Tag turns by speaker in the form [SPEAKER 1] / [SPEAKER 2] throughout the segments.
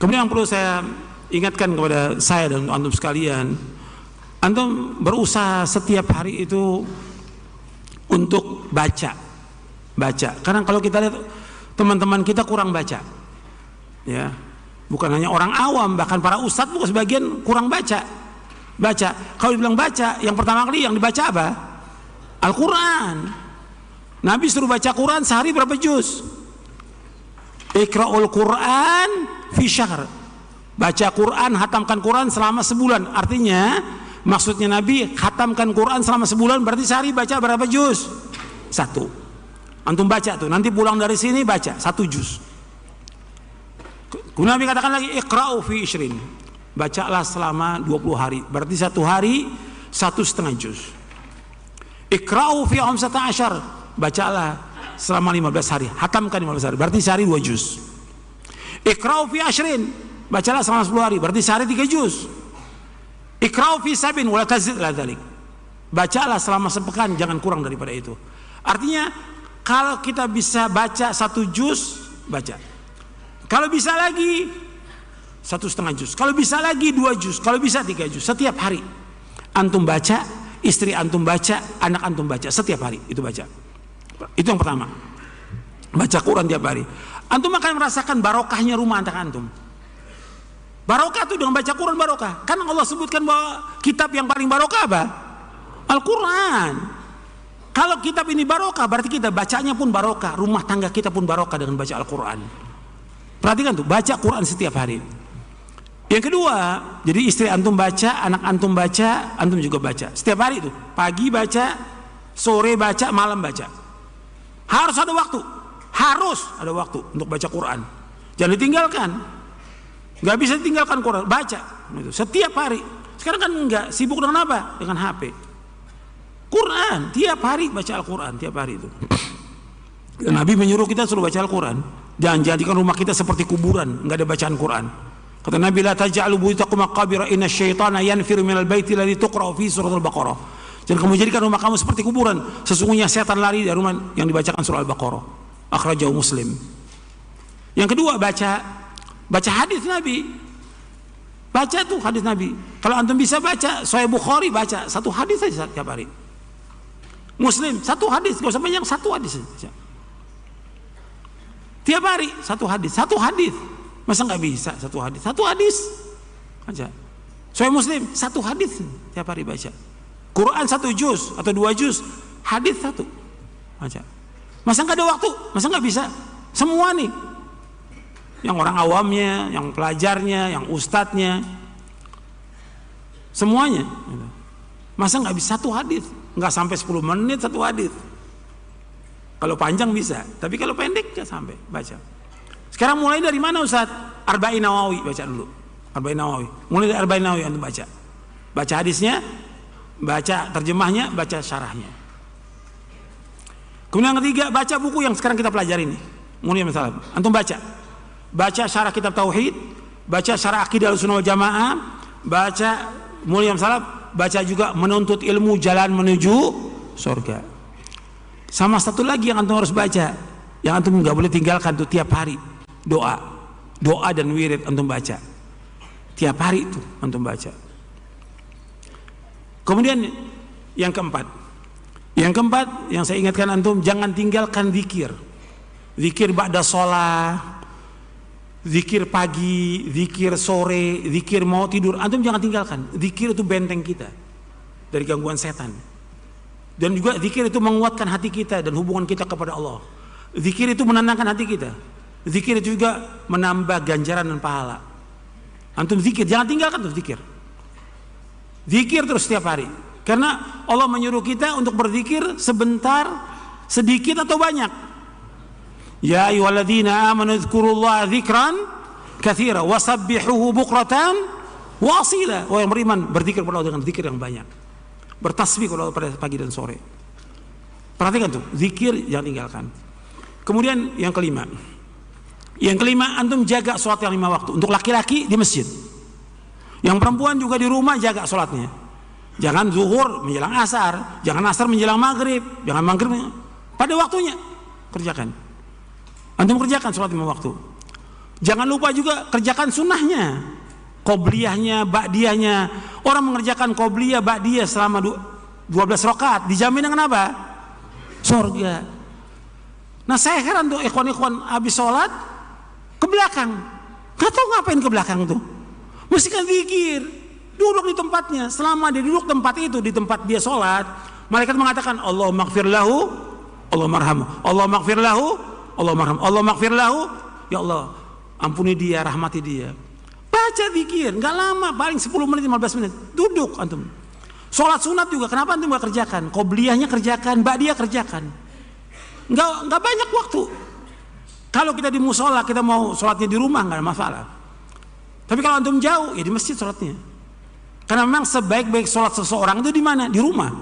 [SPEAKER 1] Kemudian yang perlu saya ingatkan kepada saya dan antum sekalian, antum berusaha setiap hari itu untuk baca. Karena kalau kita lihat teman-teman kita kurang baca, ya, bukan hanya orang awam, bahkan para ustadz juga sebagian kurang baca. Kalau dibilang baca, yang pertama kali yang dibaca apa? Al-Quran. Nabi suruh baca Quran sehari berapa juz? Iqra'ul Quran fi syahr. Baca Quran, hatamkan Quran selama sebulan. Artinya maksudnya Nabi hatamkan Quran selama sebulan, berarti sehari baca berapa juz? 1. Antum baca tuh, nanti pulang dari sini baca 1 juz. Kemudian Nabi katakan lagi iqra'u fi ishrin. Bacalah selama 20 hari. Berarti 1 hari 1,5 juz. Iqra'u fi 15. Bacalah selama 15 hari. Hatamkan 15 hari. Berarti sehari 2 juz. Iqra'u fi ashrin. Bacalah selama 10 hari. Berarti sehari 3 juz. Iqra'u fi sabin wala tazid la dzalik. Bacalah selama sepekan, jangan kurang daripada itu. Artinya kalau kita bisa baca 1 juz, baca. Kalau bisa lagi 1,5 juz. Kalau bisa lagi 2 juz. Kalau bisa 3 juz. Setiap hari antum baca, istri antum baca, anak antum baca. Setiap hari itu baca. Itu yang pertama. Baca Quran tiap hari. Antum akan merasakan barokahnya rumah tangga antum. Barokah itu dengan baca Quran barokah. Kan Allah sebutkan bahwa kitab yang paling barokah apa? Al-Quran. Kalau kitab ini barokah, berarti kita bacanya pun barokah. Rumah tangga kita pun barokah dengan baca Al-Quran. Perhatikan tuh, baca Quran setiap hari. Yang kedua, jadi istri antum baca, anak antum baca, antum juga baca. Setiap hari itu, pagi baca, sore baca, malam baca. Harus ada waktu untuk baca Quran. Jangan ditinggalkan. Nggak bisa ditinggalkan Quran, baca. Setiap hari. Sekarang kan enggak, sibuk dengan apa? Dengan HP. Quran, tiap hari baca Al-Quran, tiap hari itu. Dan Nabi menyuruh kita suruh baca Al-Quran. Jangan jadikan rumah kita seperti kuburan, nggak ada bacaan Quran. Kata Nabi, la taj'alu buyutakum maqabira inna syaitana yanfiru minal baiti alladzi tuqra'u fi surat Al-Baqarah. Jangan kamu jadikan rumah kamu seperti kuburan. Sesungguhnya setan lari dari rumah yang dibacakan surah Al-Baqarah. Akhrajahu Muslim. Yang kedua, baca hadis Nabi. Baca tuh hadis Nabi. Kalau antum bisa baca Sahih Bukhari, baca 1 hadis saja tiap hari. Muslim 1 hadis, enggak usah banyak, 1 hadis saja. Tiap hari 1 hadis, 1 hadis. Masa nggak bisa 1 hadis? 1 hadis aja. Sahih Muslim 1 hadis tiap hari baca. Quran 1 juz atau 2 juz, hadis 1 baca. Masa nggak ada waktu? Masa nggak bisa? Semua nih, yang orang awamnya, yang pelajarnya, yang ustadznya, semuanya. Masa nggak bisa 1 hadis? Nggak sampai 10 menit 1 hadis. Kalau panjang bisa, tapi kalau pendek nggak sampai baca. Sekarang mulai dari mana Ustaz? Arba'in Nawawi baca dulu. Arba'in Nawawi. Mulai dari Arba'in Nawawi antum baca. Baca hadisnya, baca terjemahnya, baca syarahnya. Kemudian yang ketiga, baca buku yang sekarang kita pelajari ini. Mulai misalnya, antum baca. Baca syarah kitab tauhid, baca syarah akidah Ahlussunnah wal Jamaah, baca mulai misalnya, baca juga menuntut ilmu jalan menuju surga. Sama satu lagi yang antum harus baca, yang antum nggak boleh tinggalkan tuh tiap hari. Doa dan wirid antum baca tiap hari itu antum baca. Kemudian yang keempat yang saya ingatkan antum, jangan tinggalkan zikir ba'da sholat, zikir pagi, zikir sore, zikir mau tidur, antum jangan tinggalkan. Zikir itu benteng kita dari gangguan setan, dan juga zikir itu menguatkan hati kita dan hubungan kita kepada Allah. Zikir itu menenangkan hati kita. Zikir itu juga menambah ganjaran dan pahala. Antum zikir, jangan tinggalkan tuh zikir. Zikir terus setiap hari. Karena Allah menyuruh kita untuk berzikir sebentar, sedikit atau banyak. Ya ayyuhalladzina amanu dzkurullaha dzikran katsira wasabbihuhu bukratan wa asila. Oh yang beriman, berzikir kepada Allah dengan zikir yang banyak. Bertasbih kepada Allah pada pagi dan sore. Perhatikan tuh, zikir jangan tinggalkan. Kemudian yang kelima, antum jaga sholat yang 5 waktu. Untuk laki-laki di masjid, yang perempuan juga di rumah jaga sholatnya. Jangan zuhur menjelang asar, jangan asar menjelang maghrib, jangan maghrib pada waktunya. Kerjakan, antum kerjakan sholat 5 waktu. Jangan lupa juga kerjakan sunnahnya, qobliyahnya, ba'diyahnya. Orang mengerjakan qobliyah, ba'diyah selama 12 rakaat dijamin dengan apa? Surga. Nah saya heran tuh ikhwan-ikhwan habis sholat ke belakang, nggak tahu ngapain ke belakang tuh. Mesti kan zikir, duduk di tempatnya. Selama dia duduk tempat itu, di tempat dia sholat, malaikat mengatakan Allahumma ighfir lahu, Allahumma arhamhu, Allahumma ighfir lahu, Allahumma arhamhu, Allahumma ighfir lahu. Ya Allah, ampuni dia, rahmati dia. Baca zikir, nggak lama, paling 10 menit, 15 menit. Duduk antum. Sholat sunat juga, kenapa antum nggak kerjakan? Qobliyahnya kerjakan, ba'diyah kerjakan. Nggak banyak waktu. Kalau kita di musola, kita mau sholatnya di rumah nggak ada masalah. Tapi kalau antum jauh, ya di masjid sholatnya. Karena memang sebaik-baik sholat seseorang itu di mana? Di rumah.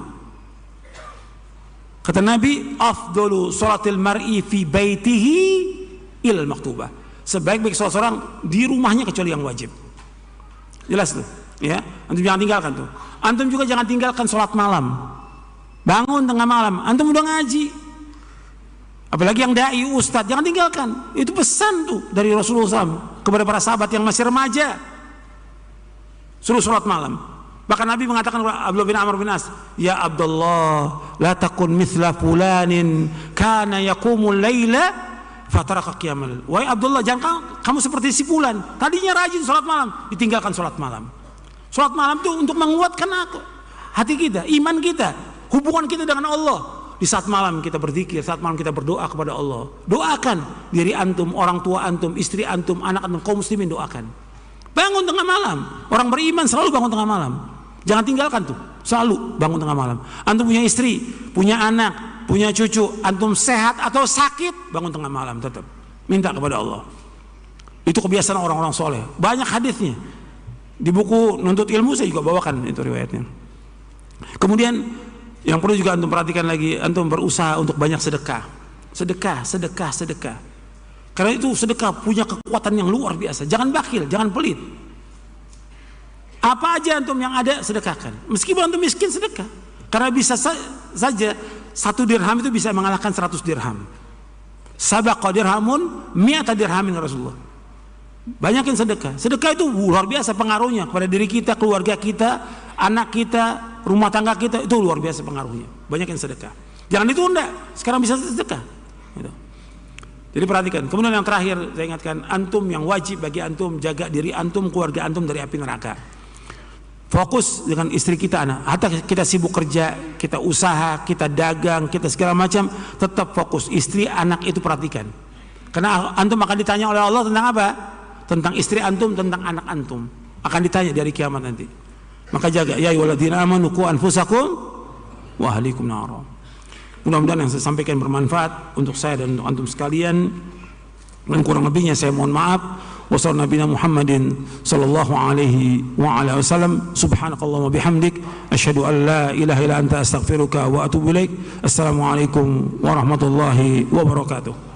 [SPEAKER 1] Kata Nabi, afdalu sholatil mar'i fi baitihi ilal maktubah. Sebaik-baik sholat seorang di rumahnya kecuali yang wajib. Jelas tuh, ya. Antum jangan tinggalkan tuh. Antum juga jangan tinggalkan sholat malam. Bangun tengah malam, antum udah ngaji. Apalagi yang dai, ustadz, jangan tinggalkan. Itu pesan tuh dari Rasulullah SAW kepada para sahabat yang masih remaja. Suruh sholat malam. Bahkan Nabi mengatakan kepada Abdullah bin Amr bin As, ya Abdullah, la takun mithla fulanin kana yaqumul laila fataraka qiyamal. Wahai Abdullah, jangan kamu seperti si fulan. Tadinya rajin sholat malam, ditinggalkan sholat malam. Sholat malam itu untuk menguatkan hati kita, iman kita, hubungan kita dengan Allah. Di saat malam kita berzikir, saat malam kita berdoa kepada Allah. Doakan diri antum, orang tua antum, istri antum, anak antum, kaum muslimin, doakan. Bangun tengah malam. Orang beriman selalu bangun tengah malam. Jangan tinggalkan tuh, selalu bangun tengah malam. Antum punya istri, punya anak, punya cucu, antum sehat atau sakit, bangun tengah malam tetap. Minta kepada Allah. Itu kebiasaan orang-orang soleh. Banyak hadisnya. Di buku Nuntut Ilmu saya juga bawakan itu riwayatnya. Kemudian yang perlu juga antum perhatikan lagi, antum berusaha untuk banyak sedekah. Sedekah. Karena itu sedekah punya kekuatan yang luar biasa. Jangan bakhil, jangan pelit. Apa aja antum yang ada sedekahkan. Meskipun antum miskin, sedekah. Karena bisa saja 1 dirham itu bisa mengalahkan 100 dirham. Sabaqa dirhamun mi'ata dirhamin Rasulullah. Banyakin sedekah. Sedekah itu luar biasa pengaruhnya kepada diri kita, keluarga kita, anak kita, rumah tangga kita, itu luar biasa pengaruhnya. Banyakin sedekah. Jangan ditunda. Sekarang bisa sedekah. Gitu. Jadi perhatikan. Kemudian yang terakhir saya ingatkan, antum yang wajib bagi antum jaga diri antum, keluarga antum dari api neraka. Fokus dengan istri kita, anak. Hatta kita sibuk kerja, kita usaha, kita dagang, kita segala macam, tetap fokus. Istri, anak itu perhatikan. Karena antum akan ditanya oleh Allah tentang apa? Tentang istri antum, tentang anak antum. Akan ditanya dari kiamat nanti. Maka jaga, ya ayyuhalladzina amanu qu anfusakum wa ahlikum nara. Mudah-mudahan yang saya sampaikan bermanfaat untuk saya dan untuk antum sekalian. Dan kurang lebihnya saya mohon maaf. Wassallallahu nabiyana Muhammadin sallallahu alaihi wa ala wasallam. Subhanakallahumma bihamdik asyhadu an la ilaha illa anta astaghfiruka wa atubu ilaik. Assalamualaikum warahmatullahi wabarakatuh.